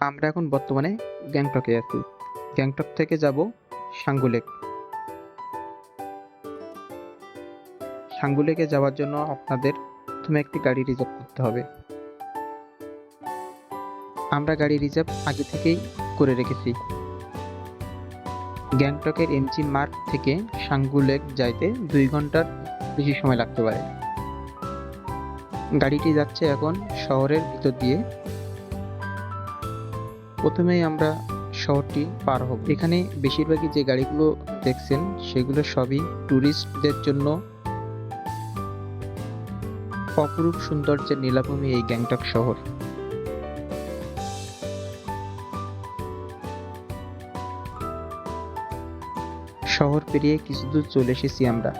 আমরা এখন বর্তমানে গ্যাংটকে আছি। গ্যাংটক থেকে যাব সাঙ্গুলেক। সাঙ্গুলেকে যাওয়ার জন্য আপনাদের প্রথমে একটি গাড়ি রিজার্ভ করতে হবে। আমরা গাড়ি রিজার্ভ আগে থেকেই করে রেখেছি। গ্যাংটকের এমজি মার্গ থেকে সাঙ্গুলেক যাইতে 2 ঘন্টার বেশি সময় লাগতে পারে। গাড়িটি যাচ্ছে এখন শহরের ভিতর দিয়ে। প্রথমেই আমরা শহরটি পার হব। এখানে বেশিরভাগই যে গাড়িগুলো দেখছেন সেগুলো সবই ট্যুরিস্টদের জন্য। অপরূপ সৌন্দর্যের নীলাভূমি এই গ্যাংটক শহর। শহর পেরিয়ে কিছু দূর চলে এসেছি আমরা।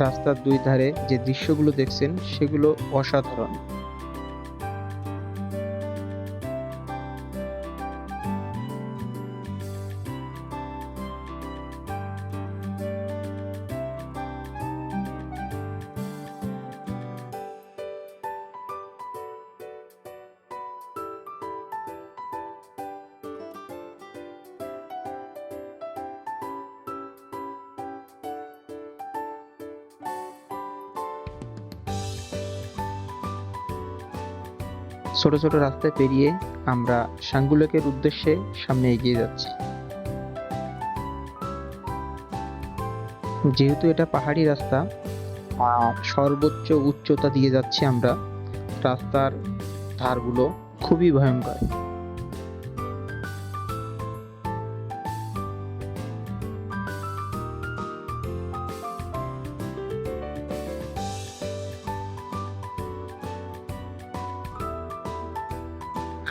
রাস্তার দুই ধারে যে দৃশ্যগুলো দেখছেন সেগুলো অসাধারণ। ছোট ছোট রাস্তায় পেরিয়ে আমরা সাঙ্গুলেকের উদ্দেশ্যে সামনে এগিয়ে যাচ্ছি। যেহেতু এটা পাহাড়ি রাস্তা, সর্বোচ্চ উচ্চতা দিয়ে যাচ্ছি আমরা। রাস্তার ধারগুলো খুবই ভয়ঙ্কর।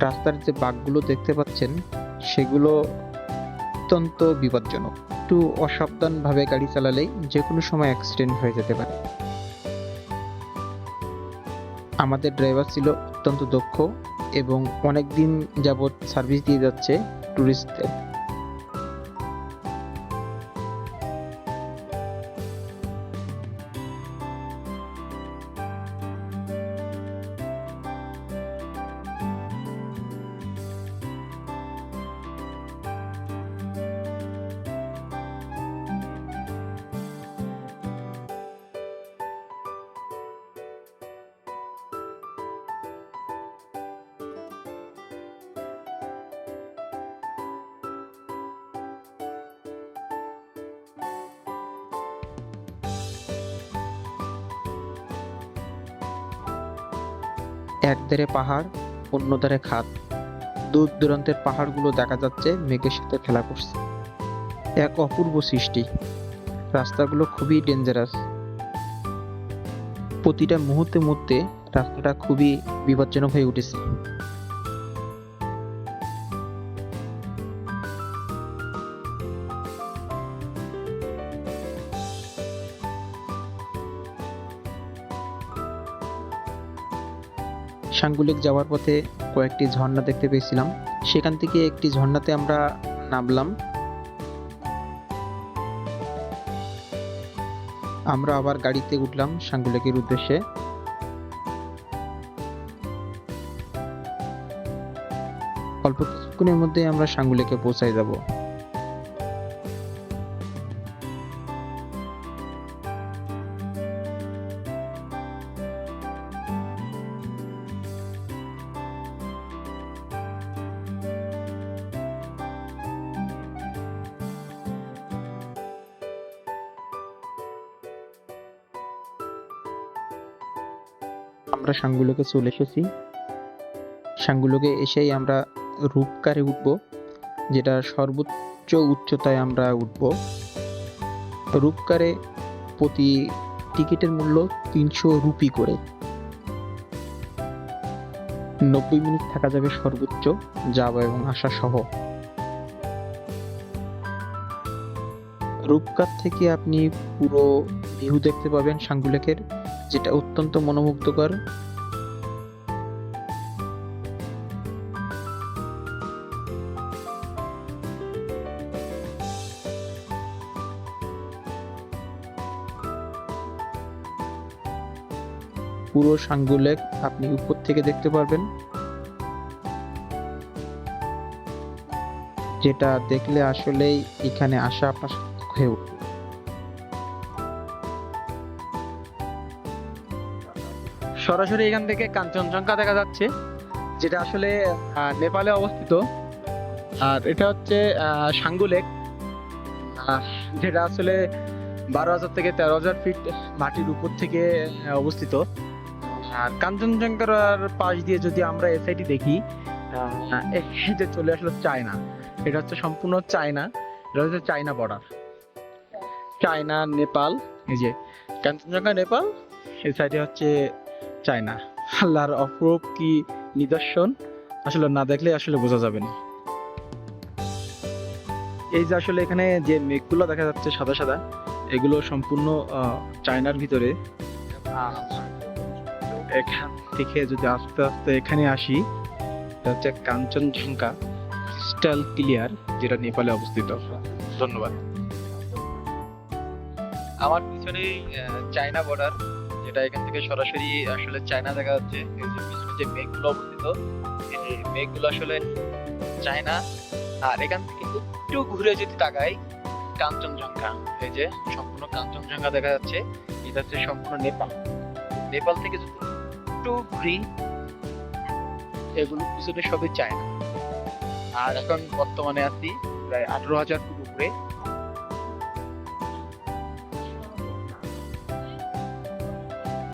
রাস্তার যে বাঁকগুলো দেখতে পাচ্ছেন সেগুলো অত্যন্ত বিপজ্জনক। একটু অসাবধানভাবে গাড়ি চালালেই যে কোনো সময় অ্যাক্সিডেন্ট হয়ে যেতে পারে। আমাদের ড্রাইভার ছিল অত্যন্ত দক্ষ এবং অনেক দিন যাবৎ সার্ভিস দিয়ে যাচ্ছে ট্যুরিস্টদের। এক ধারে পাহাড়, অন্য ধারে খাদ। দূর দূরান্তের পাহাড়গুলো দেখা যাচ্ছে মেঘের সাথে খেলা করছে। এক অপূর্ব সৃষ্টি। রাস্তাগুলো খুবই ডেঞ্জারাস। প্রতিটা মুহূর্তে মুহূর্তে রাস্তাটা খুবই বিপজ্জনক হয়ে উঠেছে। সাঙ্গুলেক যাওয়ার পথে কয়েকটি ঝর্ণা দেখতে পেয়েছিলাম। সেখান থেকে একটি ঝর্ণাতে আমরা নামলাম। আমরা আবার গাড়িতে উঠলাম সাঙ্গুলেকের উদ্দেশ্যে। অল্প কিছুক্ষণের মধ্যে আমরা সাঙ্গুলেকে পৌঁছায় যাব। আমরা সাঙ্গুলেকে চলে এসেছি। সাঙ্গুলেকে এসেই আমরা রূপকারে উঠব, যেটা সর্বোচ্চ উচ্চতায় আমরা উঠব। রূপকারে প্রতি টিকিটের মূল্য 300 রুপি করে। 90 মিনিট থাকা যাবে সর্বোচ্চ, যাওয়া এবং আসা সহ। রূপকার থেকে আপনি পুরো ভিউ দেখতে পাবেন সাঙ্গুলেকের, যেটা অত্যন্ত মনোমুগ্ধকর। পুরো সাঙ্গু লেক আপনি উপর থেকে দেখতে পারবেন, যেটা দেখলে আসলেই এখানে আসা আপনার সার্থক হয়ে উঠবে। সরাসরি এখান থেকে কাঞ্চনজঙ্ঘা দেখা যাচ্ছে, যেটা আসলে নেপালে অবস্থিত। আর এটা হচ্ছে সাঙ্গু লেক, যেটা আসলে 12,000 থেকে 13,000 ফিট মাটির উপর থেকে অবস্থিত। আর কাঞ্চনজঙ্ঘার পাশ দিয়ে যদি আমরা এ সাইডে দেখি, এই যে চলে আসলো চায়না। এটা হচ্ছে সম্পূর্ণ চায়না, এটা হচ্ছে চায়না বর্ডার, চায়না নেপাল। এই যে কাঞ্চনজঙ্ঘা নেপাল, এই সাইডে হচ্ছে চায়না। আল্লাহর অপরূপ কি নিদর্শন, আসলে না দেখলে আসলে বোঝা যাবে না। এই যে আসলে এখানে যে মেঘগুলো দেখা যাচ্ছে সাদা সাদা, এগুলো সম্পূর্ণ চায়নার ভিতরে। এখান থেকে যদি আস্তে আস্তে এখানে আসি, এটা হচ্ছে কাঞ্চনজঙ্ঘা ক্রিস্টাল ক্লিয়ার, যেটা নেপালে অবস্থিত। ধন্যবাদ। আমার পিছনেই চায়না বর্ডার, যেটা এখান থেকে সরাসরি আসলে চায়না দেখা যাচ্ছে। এই যে পিছনে যে মেঘগুলো অবস্থিত, এই মেঘগুলো আসলে চায়না। আর এখান থেকে একটু ঘুরে যদি তাকাই, কাঞ্চনজঙ্ঘা, এই যে সম্পূর্ণ কাঞ্চনজঙ্ঘা দেখা যাচ্ছে। এটা হচ্ছে সম্পূর্ণ নেপাল। নেপাল থেকে যদি একটু ঘুরি, এগুলো পিছনে সবই চায়না। আর এখন বর্তমানে আছি প্রায় 18,000 ফুট উপরে।